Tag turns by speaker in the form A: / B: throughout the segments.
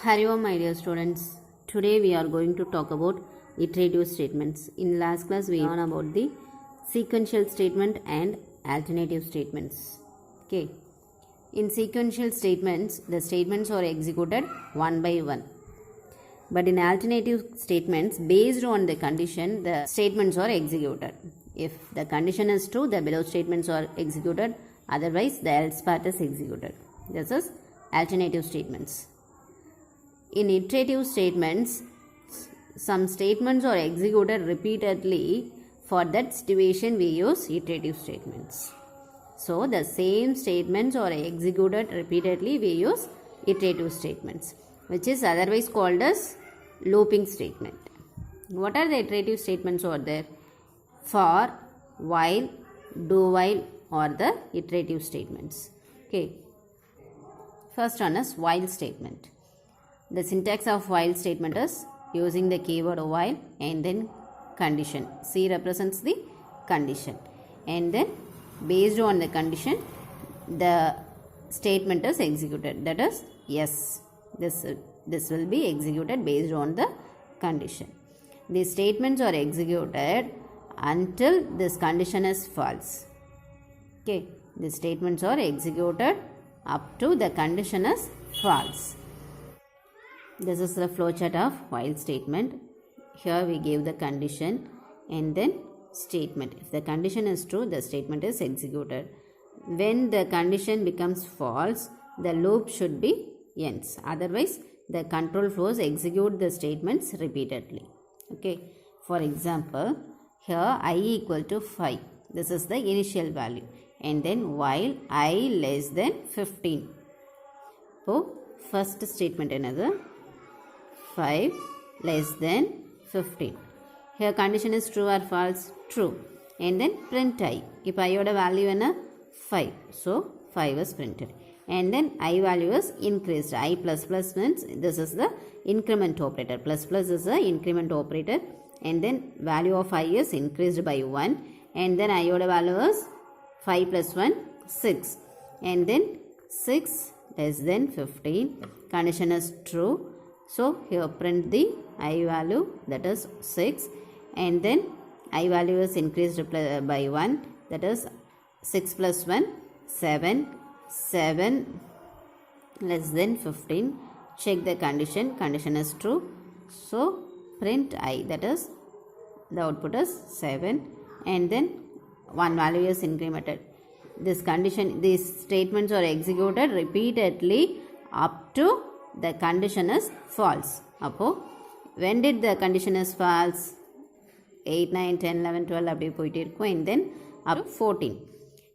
A: Hari Om, my dear students. Today we are going to talk about iterative statements. In last class we learned about the sequential statement and alternative statements. Okay. In sequential statements, the statements are executed one by one. But in alternative statements, based on the condition, the statements are executed. If the condition is true, the below statements are executed. Otherwise, the else part is executed. This is alternative statements. In iterative statements, some statements are executed repeatedly. For that situation, we use iterative statements. So, the same statements are executed repeatedly, we use iterative statements, which is otherwise called as looping statement. What are the iterative statements over there? For, while, do while are the iterative statements. Okay. First one is while statement. The syntax of while statement is using the keyword while and then condition. C represents the condition. And then based on the condition, the statement is executed. That is yes. This will be executed based on the condition. The statements are executed until this condition is false. Okay. The statements are executed up to the condition is false. This is the flowchart of while statement. Here we give the condition and then statement. If the condition is true, the statement is executed. When the condition becomes false, the loop should be ends. Otherwise, the control flows execute the statements repeatedly. Okay. For example, here I equal to 5. This is the initial value. And then while I less than 15. So, first statement another. 5 less than 15. Here condition is true or false? True. And then print I. If I had a value in a 5. So 5 is printed. And then I value is increased. I plus plus means this is the increment operator. Plus plus is the increment operator. And then value of I is increased by 1. And then I had a value is 5 plus 1, 6. And then 6 less than 15. Condition is true. So, here print the I value, that is 6, and then I value is increased by 1, that is 6 plus 1, 7, 7 less than 15. Check the condition is true. So, print I, that is the output is 7, and then one value is incremented. This condition, these statements are executed repeatedly up to the condition is false. Appo, when did the condition is false? 8, 9, 10, 11, 12 appdi poite irukum, and then up to 14.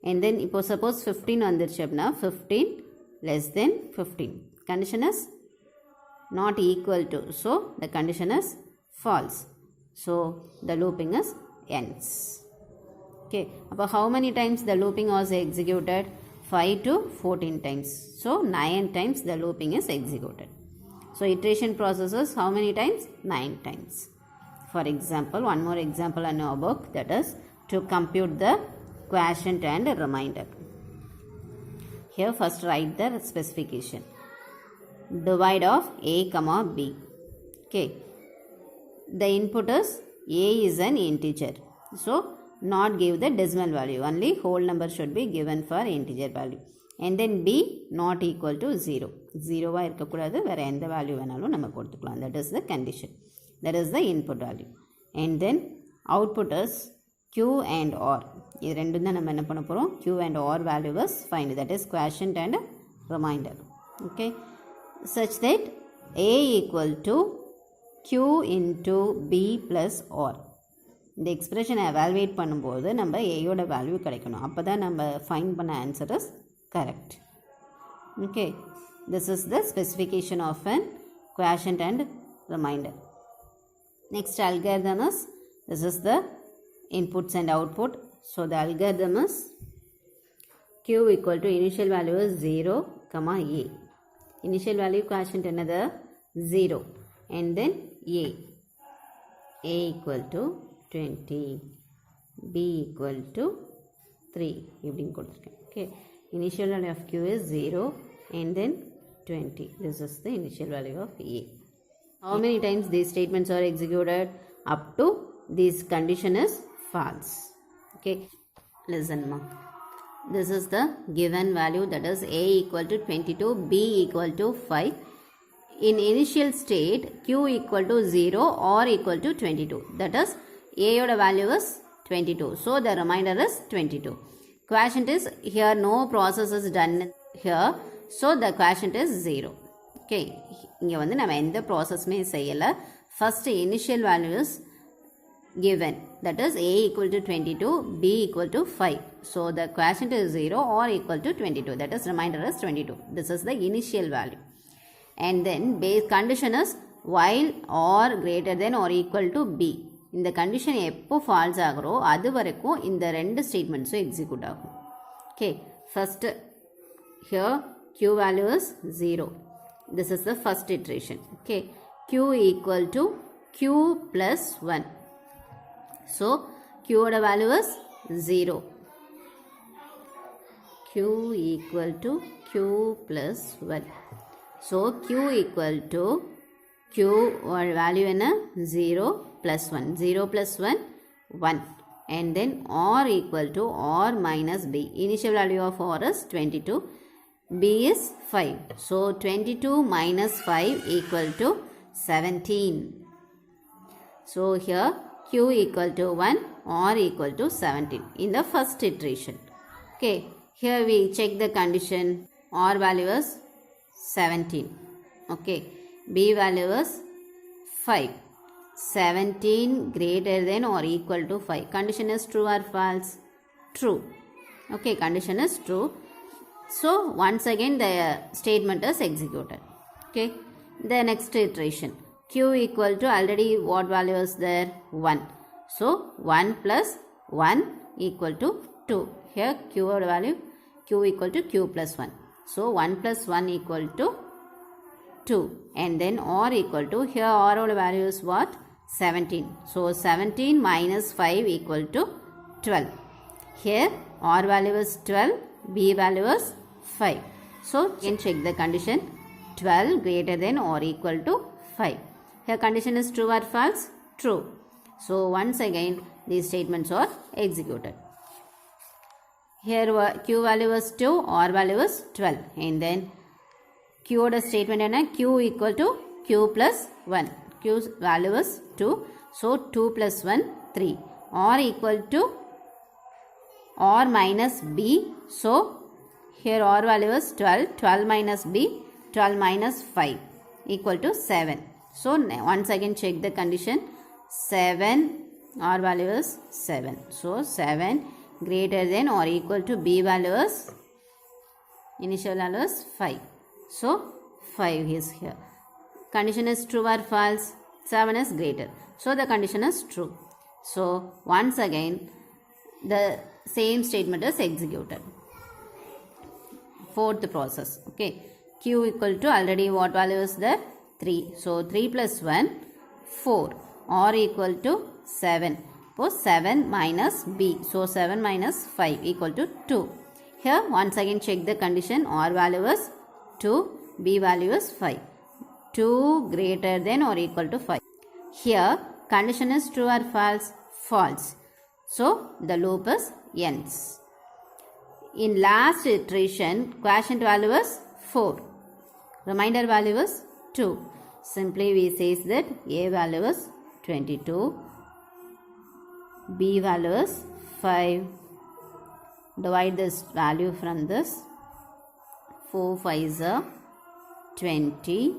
A: And then ipo suppose 15 vandiruchapna 15 less than 15. Condition is not equal to. So the condition is false. So the looping is ends. Okay. Appo how many times the looping was executed? 5 to 14 times. So 9 times the looping is executed. So iteration processes how many times? 9 times. For example, one more example in our book, that is to compute the quotient and remainder. Here first write the specification. Divide of A comma B. Okay. The input is A is an integer. So not give the decimal value, only whole number should be given for integer value. And then B not equal to 0. 0 வா இருக்கக்கூடாது, வேற எந்த value வேணாலும் நம்ம கொடுத்துக்கலாம். That is the condition. That is the input value. And then output is Q and R. இது ரெண்டும் தான் நம்ம என்ன பண்ண போறோம்? Q and R value is find. That is quotient and remainder. Okay. Such that A equal to Q into B plus R. இந்த எக்ஸ்பிரஷனை evaluate பண்ணும்போது நம்ம ஏயோட வேல்யூ கிடைக்கணும். அப்போ தான் நம்ம ஃபைண்ட் பண்ண answer is correct. Okay, this is the specification of an quotient and remainder. Next algorithm is, this is the inputs and output. So the algorithm is Q equal to initial value is 0, comma A. Initial value quotient another 0. And then A. A equal to 20, B equal to 3. Okay, initial value of Q is 0 and then 20. This is the initial value of A. How many times these statements are executed? Up to this condition is false. Okay, listen ma. This is the given value, that is A equal to 22, B equal to 5. In initial state, Q equal to 0 or equal to 22. That is A yoda value is 22. So the remainder is 22. Quotient is here, no process is done here. So the quotient is 0. Okay, இங்கே வந்து நம்ம எந்த ப்ராசஸ்மே செய்யலை. First initial value is given, that is A equal to 22, B equal to 5. So the quotient is 0 or equal to 22. That is remainder is 22. This is the initial value. And then base condition is while or greater than or equal to B. இந்த condition எப்போ falls ஆகிறோ அது வரைக்கும் இந்த ரெண்டு ஸ்டேட்மெண்ட்ஸும் execute ஆகும். Okay, first here Q value is 0. This is the first iteration. Okay, Q equal to Q plus 1. So Q oda value is 0. Q equal to Q plus 1. So Q equal to Q or value in a 0 plus 1. 0 plus 1, 1. And then R equal to R minus B. Initial value of R is 22. B is 5. So 22 minus 5 equal to 17. So here Q equal to 1, R equal to 17 in the first iteration. Okay, here we check the condition. R value is 17. Okay, B value is 5. 17 greater than or equal to 5. Condition is true or false? True. Okay, condition is true. So once again the statement is executed. Okay, the next iteration, Q equal to already what value is there? 1. So 1 plus 1 equal to 2. Here Q value, Q equal to Q plus 1. So 1 plus 1 equal to 2. And then R equal to, here R value is what? 17. So 17 minus 5 equal to 12. Here R value is 12, B value is 5. So you can check the condition, 12 greater than or equal to 5. Here condition is true or false? True. So once again these statements are executed. Here Q value is 2, R value is 12. And then Q order statement and Q equal to Q plus 1. Q's value is 2. So 2 plus 1, 3. R equal to R minus B. So here R value is 12. 12 minus B. 12 minus 5 equal to 7. So once again check the condition. 7. R value is 7. So 7 greater than or equal to B value is, initial value is 5. So 5 is here. Condition is true or false? 7 is greater. So the condition is true. So once again the same statement is executed. Fourth process. Okay, Q equal to already what value is there? 3. So 3 plus 1, 4. R equal to 7. So 7 minus B. So 7 minus 5 equal to 2. Here once again check the condition. R value is 2. B value is 5. 2 greater than or equal to 5. Here condition is true or false? False. So the loop is ends. In last iteration, quotient value is 4. Remainder value is 2. Simply we say that A value is 22. B value is 5. Divide this value from this. 4 5s are 20.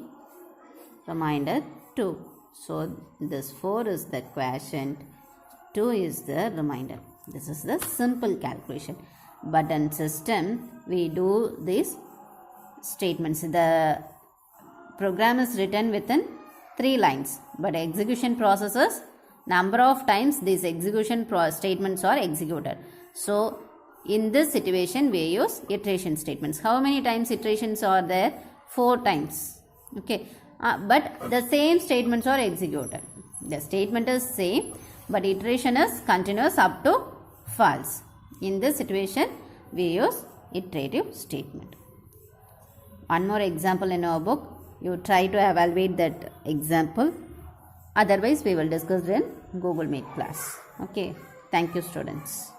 A: Remainder 2. So this 4 is the quotient, 2 is the remainder. This is the simple calculation. But in system we do these statements. The program is written within 3 lines, but execution process is number of times these execution statements are executed. So in this situation we use iteration statements. How many times iterations are there? 4 times. Okay, but the same statements are executed. The statement is same, but iteration is continuous up to false. In this situation we use iterative statement. one more example in our book. You try to evaluate that example. Otherwise, we will discuss in Google Meet class. Okay. Thank you, students.